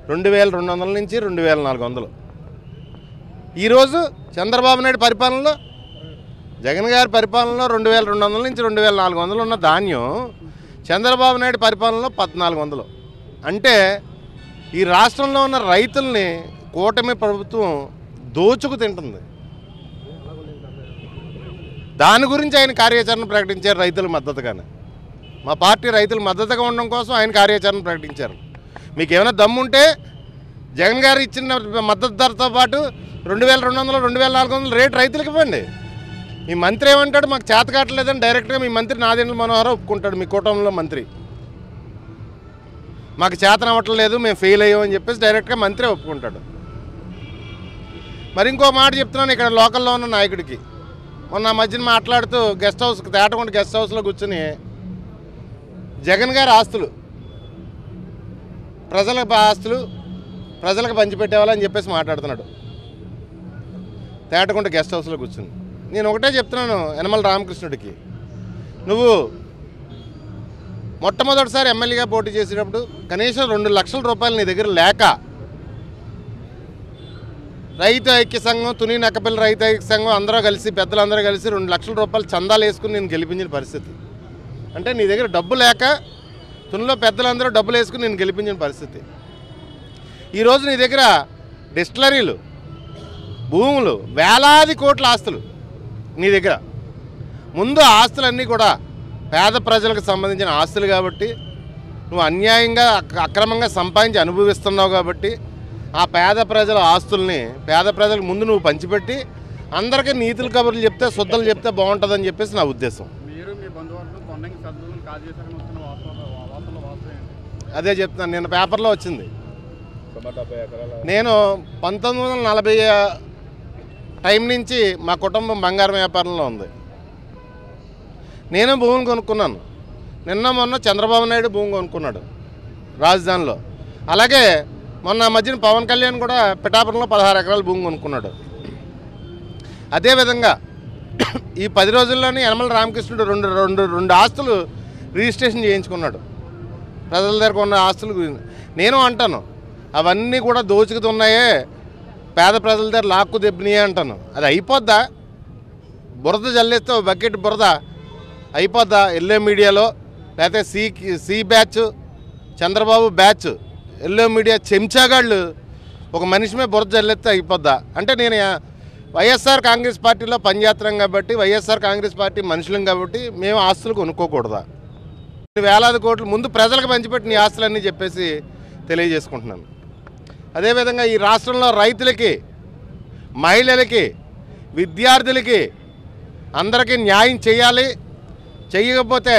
2200 నుంచి 2400. ఈరోజు చంద్రబాబు నాయుడు పరిపాలనలో, జగన్ గారి పరిపాలనలో 2200 నుంచి 2400 ఉన్న ధాన్యం చంద్రబాబు నాయుడు పరిపాలనలో 1400. అంటే ఈ రాష్ట్రంలో ఉన్న రైతుల్ని కూటమి ప్రభుత్వం దోచుకు తింటుంది. దాని గురించి ఆయన కార్యాచరణ ప్రకటించారు రైతుల మద్దతుగానే. మా పార్టీ రైతుల మద్దతుగా ఉండడం కోసం ఆయన కార్యాచరణ ప్రకటించారు. మీకు ఏమైనా దమ్ముంటే జగన్ గారు ఇచ్చిన మద్దతు ధరతో పాటు 2200, 2400 రేటు రైతులకు ఇవ్వండి. మీ మంత్రి ఏమంటాడు, మాకు చేత కావట్లేదని డైరెక్ట్గా మీ మంత్రి నాదెండ్ల మనోహర్ ఒప్పుకుంటాడు. మీ కూటమిలో మంత్రి మాకు చేతన అవ్వట్లేదు, మేము ఫెయిల్ అయ్యామని చెప్పేసి డైరెక్ట్గా మంత్రి ఒప్పుకుంటాడు. మరి ఇంకో మాట చెప్తున్నాను ఇక్కడ లోకల్లో ఉన్న నాయకుడికి. మొన్న మధ్యన మాట్లాడుతూ గెస్ట్ హౌస్, తేటకొండ గెస్ట్ హౌస్లో కూర్చుని జగన్ గారి ఆస్తులు, ప్రజలకు పంచిపెట్టేవాళ్ళని చెప్పేసి మాట్లాడుతున్నాడు తేటకొండ గెస్ట్ హౌస్లో కూర్చుని. నేను ఒకటే చెప్తున్నాను యనమల రామకృష్ణుడికి, నువ్వు మొట్టమొదటిసారి ఎమ్మెల్యేగా పోటీ చేసేటప్పుడు కనీసం 2 లక్షల రూపాయలు నీ దగ్గర లేక రైతు ఐక్య సంఘం, తుని నక్కపల్లి రైతు ఐక్య సంఘం అందరూ కలిసి, పెద్దలందరూ కలిసి 2 లక్షల రూపాయలు చందాలు వేసుకుని నేను గెలిపించిన పరిస్థితి. అంటే నీ దగ్గర డబ్బు లేక తునిలో పెద్దలందరూ డబ్బులు వేసుకుని నేను గెలిపించిన పరిస్థితి. ఈరోజు నీ దగ్గర డిస్టిలరీలు, భూములు, వేలాది కోట్ల ఆస్తులు నీ దగ్గర. ముందు ఆస్తులన్నీ కూడా పేద ప్రజలకు సంబంధించిన ఆస్తులు కాబట్టి, నువ్వు అన్యాయంగా అక్రమంగా సంపాదించి అనుభవిస్తున్నావు కాబట్టి ఆ పేద ప్రజల ఆస్తుల్ని పేద ప్రజలకు ముందు నువ్వు పంచిపెట్టి అందరికీ నీతులు కబుర్లు చెప్తే, శుద్ధలు చెప్తే బాగుంటుందని చెప్పేసి నా ఉద్దేశం. అదే చెప్తున్నాను, నేను పేపర్లో వచ్చింది. నేను 1940 టైం నుంచి మా కుటుంబం బంగారం వ్యాపారంలో ఉంది. నేను భూమిని కొనుక్కున్నాను. నిన్న మొన్న చంద్రబాబు నాయుడు భూమి కొనుక్కున్నాడు రాజధానిలో. అలాగే మొన్న మధ్యన పవన్ కళ్యాణ్ కూడా పిఠాపురంలో 16 ఎకరాల భూమి కొనుక్కున్నాడు. అదేవిధంగా ఈ 10 రోజుల్లోనే యనమల రామకృష్ణుడు రెండు ఆస్తులు రిజిస్ట్రేషన్ చేయించుకున్నాడు. ప్రజల దగ్గర ఉన్న ఆస్తులు నేను అంటాను అవన్నీ కూడా దోచుకుతున్నాయే, పేద ప్రజల దగ్గర లాక్కు దెబ్బనియే అంటాను. అది అయిపోద్దా? బురద జల్లేస్తే బకెట్ బురద అయిపోద్దా? ఎల్లో మీడియాలో లేకపోతే C batch, Chandrababu batch, yellow media చెంచాగాళ్ళు ఒక మనిషి మీద బురద జల్లేస్తే అయిపోద్దా? అంటే నేను వైఎస్ఆర్ కాంగ్రెస్ పార్టీలో పనిచేస్తున్నాం కాబట్టి, వైఎస్ఆర్ కాంగ్రెస్ పార్టీ మనుషులం కాబట్టి మేము ఆస్తులు కొనుక్కోకూడదా? వేలాది కోట్లు ముందు ప్రజలకు పంచిపెట్టి నీ ఆస్తులన్నీ చెప్పేసి తెలియజేసుకుంటున్నాను. అదేవిధంగా ఈ రాష్ట్రంలో రైతులకి, మహిళలకి, విద్యార్థులకి అందరికీ న్యాయం చేయాలి. చేయకపోతే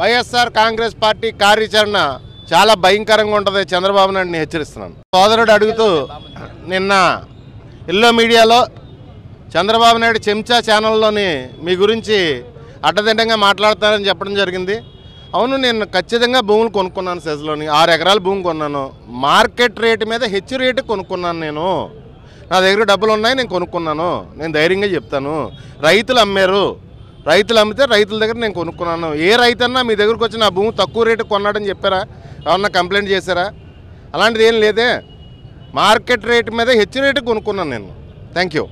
వైఎస్ఆర్ కాంగ్రెస్ పార్టీ కార్యాచరణ చాలా భయంకరంగా ఉంటుంది. చంద్రబాబు నాయుడిని హెచ్చరిస్తున్నాను. సోదరుడు అడుగుతూ నిన్న ఎల్లో మీడియాలో చంద్రబాబు నాయుడు చెంచా ఛానల్లోని మీ గురించి అడ్డదిడ్డంగా మాట్లాడతారని చెప్పడం జరిగింది. అవును, నేను ఖచ్చితంగా భూములు కొనుక్కున్నాను. సెజ్లోని 6 ఎకరాల భూమి కొన్నాను. మార్కెట్ రేటు మీద హెచ్చు రేటు కొనుక్కున్నాను. నేను నా దగ్గర డబ్బులు ఉన్నాయి, నేను కొనుక్కున్నాను. నేను ధైర్యంగా చెప్తాను. రైతులు అమ్మారు, రైతులు అమ్మితే రైతుల దగ్గర నేను కొనుక్కున్నాను. ఏ రైతన్నా మీ దగ్గరకు వచ్చి నా భూమి తక్కువ రేటు కొన్నాడని చెప్పారా? ఎవరన్నా కంప్లైంట్ చేశారా? అలాంటిది ఏం లేదే. మార్కెట్ రేటు మీద హెచ్చు రేటు కొనుక్కున్నాను నేను. Thank you.